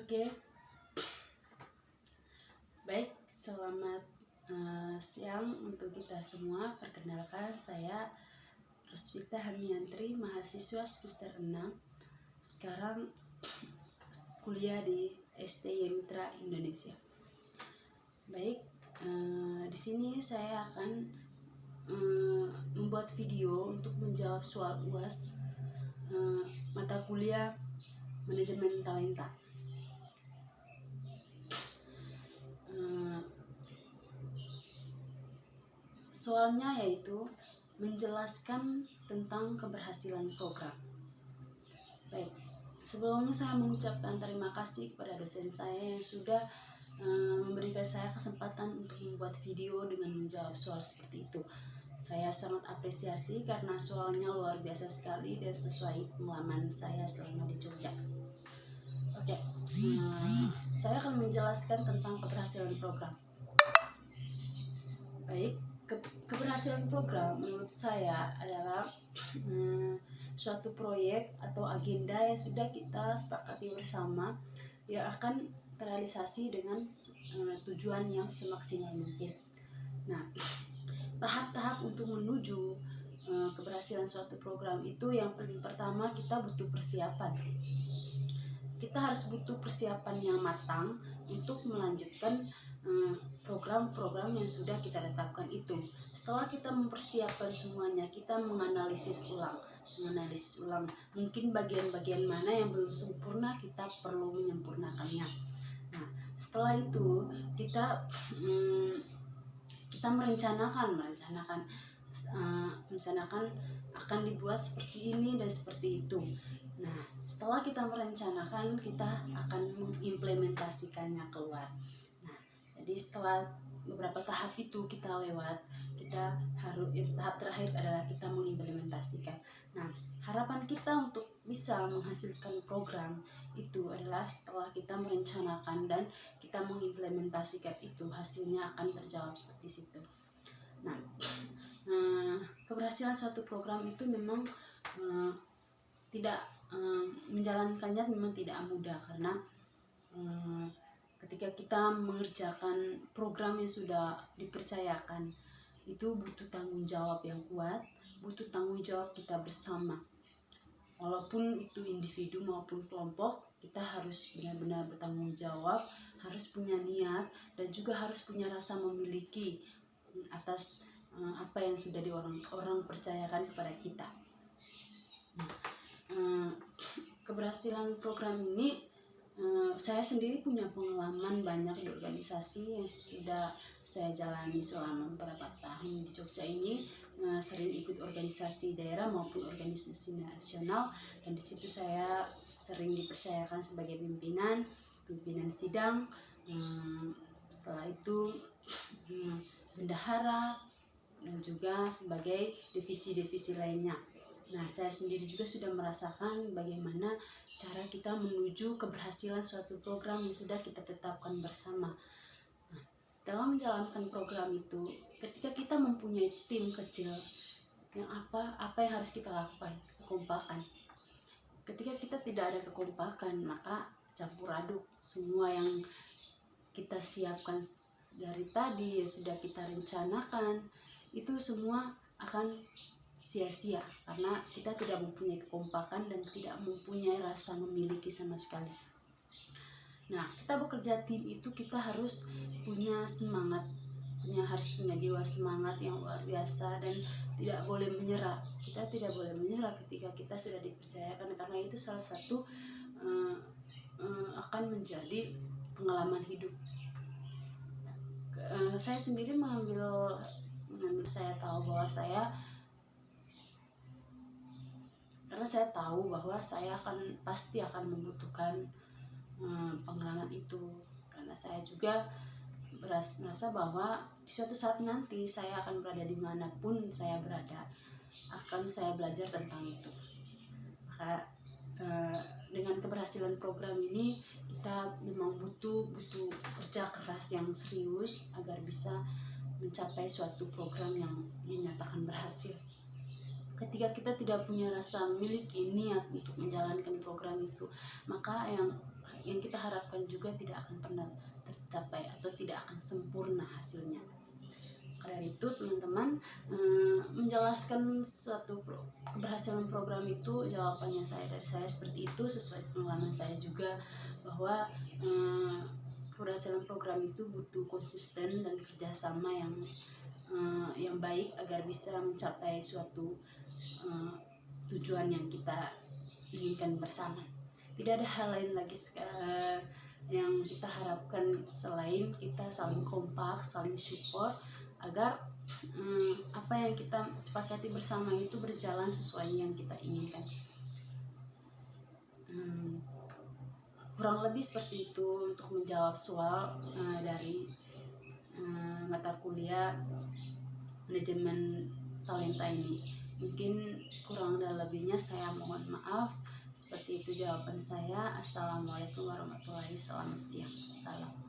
Oke, baik, selamat siang untuk kita semua. Perkenalkan, saya Rosvita Hamiantri, mahasiswa semester 6. Sekarang kuliah di STY Mitra Indonesia. Baik, di sini saya akan membuat video untuk menjawab soal UAS mata kuliah Manajemen Talenta. Soalnya yaitu menjelaskan tentang keberhasilan program. Baik, sebelumnya saya mengucapkan terima kasih kepada dosen saya yang sudah memberikan saya kesempatan untuk membuat video dengan menjawab soal seperti itu. Saya sangat apresiasi karena soalnya luar biasa sekali dan sesuai pengalaman saya selama di Jogja. Oke, saya akan menjelaskan tentang keberhasilan program. Baik, keberhasilan program menurut saya adalah suatu proyek atau agenda yang sudah kita sepakati bersama yang akan terrealisasi dengan tujuan yang semaksimal mungkin. Nah, tahap-tahap untuk menuju keberhasilan suatu program itu yang paling pertama kita butuh persiapan. Kita harus butuh persiapan yang matang untuk melanjutkan program-program yang sudah kita tetapkan itu. Setelah kita mempersiapkan semuanya, kita menganalisis ulang. Mungkin bagian-bagian mana yang belum sempurna, kita perlu menyempurnakannya. Nah, setelah itu kita merencanakan akan dibuat seperti ini dan seperti itu. Nah, setelah kita merencanakan, kita akan mengimplementasikannya keluar. Nah, jadi setelah beberapa tahap itu kita lewat, tahap terakhir adalah kita mengimplementasikan. Nah, harapan kita untuk bisa menghasilkan program itu adalah setelah kita merencanakan dan kita mengimplementasikan itu, hasilnya akan terjawab seperti situ. Nah, keberhasilan suatu program itu memang menjalankannya memang tidak mudah, karena ketika kita mengerjakan program yang sudah dipercayakan itu butuh tanggung jawab yang kuat, butuh tanggung jawab kita bersama. Walaupun itu individu maupun kelompok, kita harus benar-benar bertanggung jawab, harus punya niat, dan juga harus punya rasa memiliki atas apa yang sudah orang percayakan kepada kita. Keberhasilan program ini, saya sendiri punya pengalaman banyak di organisasi yang sudah saya jalani selama beberapa tahun di Jogja ini. Sering ikut organisasi daerah maupun organisasi nasional, dan di situ saya sering dipercayakan sebagai pimpinan sidang, setelah itu bendahara, dan juga sebagai divisi-divisi lainnya. Nah, saya sendiri juga sudah merasakan bagaimana cara kita menuju keberhasilan suatu program yang sudah kita tetapkan bersama. Nah, dalam menjalankan program itu, ketika kita mempunyai tim kecil, yang apa yang harus kita lakukan? Kekompakan. Ketika kita tidak ada kekompakan, maka campur aduk semua yang kita siapkan dari tadi, yang sudah kita rencanakan, itu semua akan sia-sia karena kita tidak mempunyai kekompakan dan tidak mempunyai rasa memiliki sama sekali. Nah, kita bekerja tim itu kita harus punya semangat, harus punya jiwa semangat yang luar biasa dan tidak boleh menyerah. Kita tidak boleh menyerah ketika kita sudah dipercayakan, karena itu salah satu akan menjadi pengalaman hidup. Saya sendiri mengambil saya tahu bahwa karena saya tahu bahwa saya pasti akan membutuhkan pengalaman itu, karena saya juga merasa bahwa di suatu saat nanti saya akan berada dimanapun saya berada, akan saya belajar tentang itu. Maka dengan keberhasilan program ini kita memang butuh kerja keras yang serius agar bisa mencapai suatu program yang dinyatakan berhasil. Ketika kita tidak punya rasa memiliki niat untuk menjalankan program itu, maka yang kita harapkan juga tidak akan pernah tercapai atau tidak akan sempurna hasilnya. Karena itu teman-teman, menjelaskan suatu keberhasilan program itu, jawabannya dari saya seperti itu, sesuai pengalaman saya juga, bahwa keberhasilan program itu butuh konsisten dan kerjasama yang baik agar bisa mencapai suatu tujuan yang kita inginkan bersama. Tidak ada hal lain lagi yang kita harapkan selain kita saling kompak, saling support, agar apa yang kita sepakati bersama itu berjalan sesuai yang kita inginkan. Kurang lebih seperti itu untuk menjawab soal dari mata kuliah manajemen talenta ini. Mungkin kurang dan lebihnya saya mohon maaf. Seperti itu jawaban saya. Assalamualaikum warahmatullahi wabarakatuh. Selamat siang. Salam.